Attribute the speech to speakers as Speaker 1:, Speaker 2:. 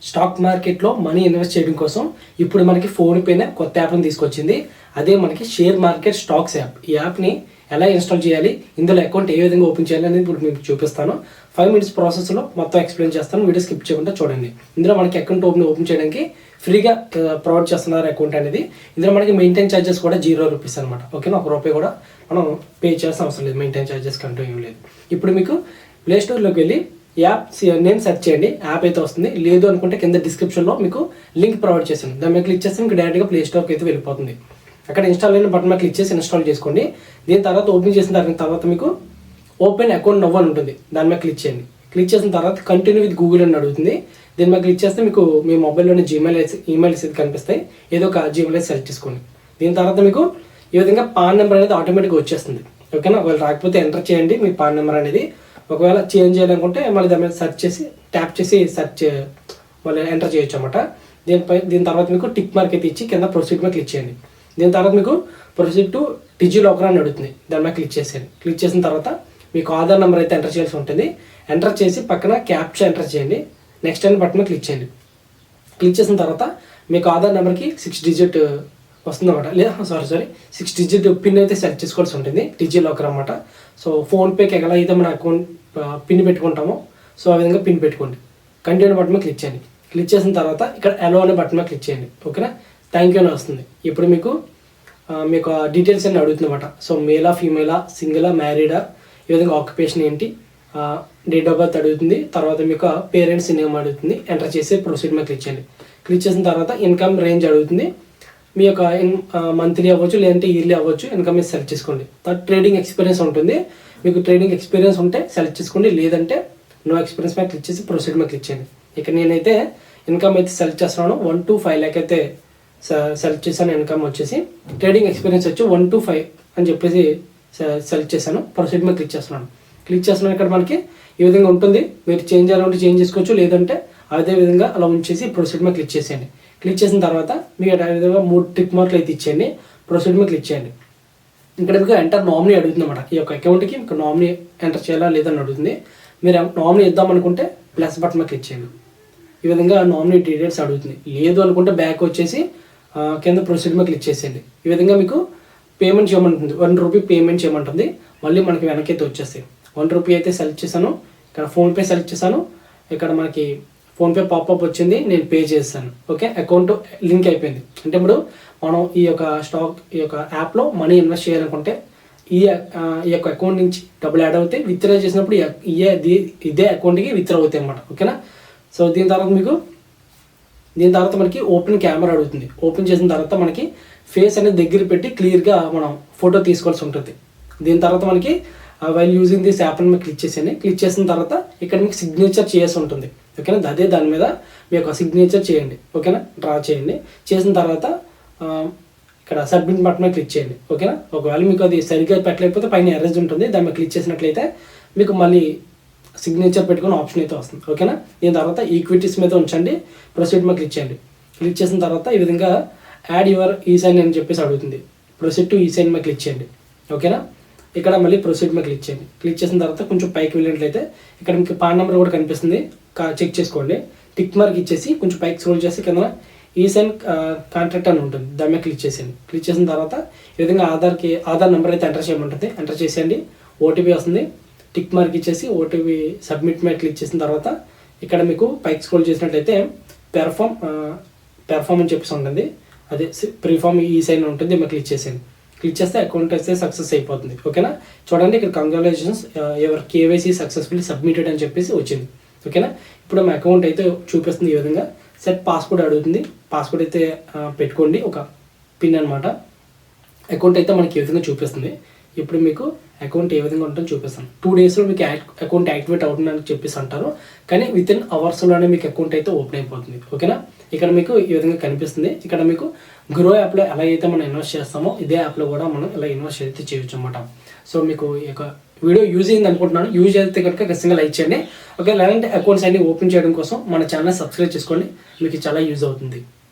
Speaker 1: Stock మార్కెట్లో money invest చేయడం కోసం ఇప్పుడు మనకి ఫోన్పేనే కొత్త యాప్ని తీసుకొచ్చింది. అదే మనకి షేర్ మార్కెట్ స్టాక్స్ యాప్. ఈ యాప్ని ఎలా ఇన్స్టాల్ చేయాలి, ఇందులో అకౌంట్ ఏ విధంగా ఓపెన్ చేయాలి అనేది ఇప్పుడు మీకు చూపిస్తాను. 5 minutes ప్రాసెస్లో మొత్తం ఎక్స్ప్లెయిన్ చేస్తాను. వీడియో స్కిప్ చేయకుండా చూడండి. ఇందులో మనకి అకౌంట్ ఓపెన్ చేయడానికి ఫ్రీగా ప్రొవైడ్ చేస్తున్నారు అకౌంట్ అనేది. ఇందులో మనకి మెయింటైన్ ఛార్జెస్ కూడా ₹0 అనమాట. ఓకేనా, ₹1 కూడా మనం పే చేయాల్సిన అవసరం లేదు. మెయింటైన్ ఛార్జెస్ కంటూ ఏం లేదు. ఇప్పుడు మీకు ప్లే స్టోర్లోకి వెళ్ళి యాప్ నేమ్ సెర్చ్ చేయండి, యాప్ అయితే వస్తుంది. లేదు అనుకుంటే కింద డిస్క్రిప్షన్లో మీకు లింక్ ప్రొవైడ్ చేశాను, దాని మీద క్లిక్ చేస్తే మీకు డైరెక్ట్గా ప్లే స్టోర్కి అయితే వెళ్ళిపోతుంది. అక్కడ ఇన్స్టాల్ అయిన బటన్ మీద క్లిక్ చేసి ఇన్స్టాల్ చేసుకోండి. దీని తర్వాత ఓపెన్ చేసిన తర్వాత మీకు ఓపెన్ అకౌంట్ నవ్ అని ఉంటుంది, దాని మీద క్లిక్ చేయండి. క్లిక్ చేసిన తర్వాత కంటిన్యూ విత్ గూగుల్ అని అడుగుతుంది. దీని మీద క్లిక్ చేస్తే మీకు మీ మొబైల్లోని ఈమెయిల్స్ అయితే కనిపిస్తాయి. ఏదో ఒక జీమెయిల్ అయితే సెలెక్ట్ చేసుకోండి. దీని తర్వాత మీకు ఈ విధంగా పాన్ నెంబర్ అనేది ఆటోమేటిక్గా వచ్చేస్తుంది. ఓకేనా, ఒకవేళ రాకపోతే ఎంటర్ చేయండి మీ పాన్ నెంబర్ అనేది. ఒకవేళ చేంజ్ చేయాలనుకుంటే మళ్ళీ దాని మీద సెర్చ్ చేసి ట్యాప్ చేసి మళ్ళీ ఎంటర్ చేయొచ్చు అనమాట. దీని తర్వాత మీకు టిక్ మార్క్ అయితే ఇచ్చి కింద ప్రొసీడ్ మీద క్లిక్ చేయండి. దీని తర్వాత మీకు ప్రొసీడ్ టు డిజిలాకర్ అని అడుగుతుంది, దాని మీద క్లిక్ చేసేయండి. క్లిక్ చేసిన తర్వాత మీకు ఆధార్ నెంబర్ అయితే ఎంటర్ చేయాల్సి ఉంటుంది. ఎంటర్ చేసి పక్కన క్యాప్చా ఎంటర్ చేయండి. నెక్స్ట్ అని బటన్ మీద క్లిక్ చేయండి. క్లిక్ చేసిన తర్వాత మీకు ఆధార్ నెంబర్కి 6 digit వస్తుందన్నమాట. లేదా 6 digit పిన్ అయితే సెలెక్ట్ చేసుకోవాల్సి ఉంటుంది, డిజిలాకర్ అనమాట. సో ఫోన్పేకి ఎలా అయితే మన అకౌంట్ పిన్ పెట్టుకుంటామో సో ఆ విధంగా పిన్ పెట్టుకోండి. కంటిన్యూ బటన్ మీద క్లిక్ చేయండి. క్లిక్ చేసిన తర్వాత ఇక్కడ అలో అనే బటన్ మీద క్లిక్ చేయండి. ఓకేనా, థ్యాంక్ యూ అని వస్తుంది. ఇప్పుడు మీకు డీటెయిల్స్ అన్ని అడుగుతుంది అనమాట. సో మేలా, ఫీమేలా, సింగిలా, మ్యారీడా, ఈ విధంగా ఆక్యుపేషన్ ఏంటి, డేట్ ఆఫ్ బర్త్ అడుగుతుంది. తర్వాత మీకు పేరెంట్స్ నేమ్ అడుగుతుంది. ఎంటర్ చేసి ప్రొసీడ్ మీద క్లిక్ చేయండి. క్లిక్ చేసిన తర్వాత ఇన్కమ్ రేంజ్ అడుగుతుంది. మీ యొక్క మంత్లీ అవ్వచ్చు, లేదంటే ఇయర్లీ అవ్వచ్చు, ఇన్కమ్ మీద సెలెక్ట్ చేసుకోండి. తర్వాత ట్రేడింగ్ ఎక్స్పీరియన్స్ ఉంటుంది. మీకు ట్రేడింగ్ ఎక్స్పీరియన్స్ ఉంటే సెలెక్ట్ చేసుకోండి, లేదంటే నో ఎక్స్పీరియన్స్ మీద క్లిక్ చేసి ప్రొసీడ్ మీద క్లిక్ చేయండి. ఇక్కడ నేనైతే ఇన్కమ్ అయితే సెలెక్ట్ చేస్తున్నాను. 1 to 5 lakh అయితే సెలెక్ట్ చేశాను. ఇన్కమ్ వచ్చేసి ట్రేడింగ్ ఎక్స్పీరియన్స్ వచ్చి 1 to 5 అని చెప్పేసి సెలెక్ట్ చేశాను. ప్రొసీడ్ మీద క్లిక్ చేస్తున్నాను. క్లిక్ చేస్తున్నాను. ఇక్కడ మనకి ఈ విధంగా ఉంటుంది. మీరు చేంజ్ చేయాలంటే చేంజ్ చేసుకోవచ్చు, లేదంటే అదే విధంగా అలా ఉంచేసి ప్రొసీడ్ మీద క్లిక్ చేసేయండి. క్లిక్ చేసిన తర్వాత మీకు అదే విధంగా 3 టిక్ మార్క్లు అయితే ఇచ్చేయండి. ప్రొసీడ్ మీద క్లిక్ చేయండి. ఇక్కడ మీకు ఎంటర్ నామినీ అడుగుతుంది అన్నమాట. ఈ యొక్క అకౌంట్కి మీకు నామినీ ఎంటర్ చేయాలా లేదని అడుగుతుంది. మీరు నామినీ ఇద్దాం అనుకుంటే ప్లస్ బటన్ మీద క్లిక్ చేయండి. ఈ విధంగా నామినీ డీటెయిల్స్ అడుగుతుంది. లేదు అనుకుంటే బ్యాక్ వచ్చేసి కింద ప్రొసీడ్ మీద క్లిక్ చేసేయండి. ఈ విధంగా మీకు పేమెంట్ చేయమంటుంది. ₹1 పేమెంట్ చేయమంటుంది. మళ్ళీ మనకి వెనక్కి అయితే వచ్చేస్తాయి. ₹1 అయితే సెలెక్ట్ చేశాను. ఇక్కడ ఫోన్పే సెలెక్ట్ చేశాను. ఇక్కడ మనకి ఫోన్పే పాపప్ వచ్చింది, నేను పే చేస్తాను. ఓకే, అకౌంట్ లింక్ అయిపోయింది. అంటే ఇప్పుడు మనం ఈ యొక్క యాప్లో మనీ ఇన్వెస్ట్ చేయాలనుకుంటే ఈ యొక్క అకౌంట్ నుంచి డబ్బులు యాడ్ అవుతాయి. విత్డ్రా చేసినప్పుడు ఇదే అకౌంట్కి విత్డ్రా అవుతాయి అన్నమాట. ఓకేనా, సో దీని తర్వాత మనకి ఓపెన్ కెమెరా అడుగుతుంది. ఓపెన్ చేసిన తర్వాత మనకి ఫేస్ అనేది దగ్గర పెట్టి క్లియర్గా మనం ఫోటో తీసుకోవాల్సి ఉంటుంది. దీని తర్వాత మనకి వైల్ యూజింగ్ దిస్ యాప్ అని మీరు క్లిక్ చేసేయండి. క్లిక్ చేసిన తర్వాత ఇక్కడ మీకు సిగ్నేచర్ చేయాల్సి ఉంటుంది. ఓకేనా, అదే దాని మీద మీ యొక్క సిగ్నేచర్ చేయండి. ఓకేనా, డ్రా చేయండి. చేసిన తర్వాత ఇక్కడ సబ్మిట్ బటన్ మీద క్లిక్ చేయండి. ఓకేనా, ఒకవేళ మీకు అది సరిగ్గా పెట్టలేకపోతే పైన ఎరేజ్ ఉంటుంది, దాని మీద క్లిక్ చేసినట్లయితే మీకు మళ్ళీ సిగ్నేచర్ పెట్టుకుని ఆప్షన్ అయితే వస్తుంది. ఓకేనా, దీని తర్వాత ఈక్విటీస్ మీద ఉంచండి. ప్రొసీడ్ మీద క్లిక్ చేయండి. క్లిక్ చేసిన తర్వాత ఈ విధంగా యాడ్ యువర్ ఈసైన్ అని చెప్పేసి అడుగుతుంది. ప్రొసీడ్ టు ఈసైన్ మీద క్లిక్ చేయండి. ఓకేనా, ఇక్కడ మళ్ళీ ప్రొసీడ్ మీద క్లిక్ చేయండి. క్లిక్ చేసిన తర్వాత కొంచెం పైకి వెళ్ళినట్లయితే ఇక్కడ మీకు పాన్ నెంబర్ కూడా కనిపిస్తుంది, చెక్ చేసుకోండి. టిక్ మార్క్ ఇచ్చేసి కొంచెం పైకి స్క్రోల్ చేసి కింద ఈసైన్ కాంట్రాక్ట్ అని ఉంటుంది, దాని మీద క్లిక్ చేసేయండి. క్లిక్ చేసిన తర్వాత ఈ విధంగా ఆధార్ నెంబర్ అయితే ఎంటర్ చేయమంటుంది. ఎంటర్ చేసేయండి. ఓటీపీ వస్తుంది. టిక్ మార్క్ ఇచ్చేసి ఓటీపీ సబ్మిట్ మీద క్లిక్ చేసిన తర్వాత ఇక్కడ మీకు పైకి స్క్రోల్ చేసినట్లయితే పెర్ఫామ్ అని చెప్పేసి ఉంటుంది. అదే ప్రీఫామ్ ఈసైన్ ఉంటుంది, మీరు క్లిక్ చేసేయండి. క్లిక్ చేస్తే అకౌంట్ అయితే సక్సెస్ అయిపోతుంది. ఓకేనా, చూడండి ఇక్కడ congratulations your KYC successfully submitted అని చెప్పేసి వచ్చింది. ఓకేనా, ఇప్పుడు మా అకౌంట్ అయితే చూపిస్తుంది. ఈ విధంగా సెట్ పాస్వర్డ్ అడుగుతుంది. పాస్వర్డ్ అయితే పెట్టుకోండి, ఒక పిన్ అనమాట. అకౌంట్ అయితే మనకి ఈ విధంగా చూపిస్తుంది. ఇప్పుడు మీకు అకౌంట్ ఏ విధంగా ఉంటుందో చూపిస్తాను. 2 daysలో మీకు అకౌంట్ యాక్టివేట్ అవుతుందని చెప్పేసి అంటారు, కానీ వితిన్ అవర్స్లోనే మీకు అకౌంట్ అయితే ఓపెన్ అయిపోతుంది. ఓకేనా, ఇక్కడ మీకు ఈ విధంగా కనిపిస్తుంది. ఇక్కడ మీకు గ్రో యాప్లో ఎలా అయితే మనం ఇన్వెస్ట్ చేస్తామో ఇదే యాప్లో కూడా మనం ఇలా ఇన్వెస్ట్ అయితే చేయొచ్చు అనమాట. సో మీకు ఈ యొక్క వీడియో యూజ్ అయింది అనుకుంటున్నాను. యూజ్ అయితే కనుక ఖచ్చితంగా లైక్ చేయండి. ఓకే, అలాంటి అకౌంట్స్ అన్ని ఓపెన్ చేయడం కోసం మన ఛానల్ సబ్స్క్రైబ్ చేసుకోండి, మీకు చాలా యూజ్ అవుతుంది.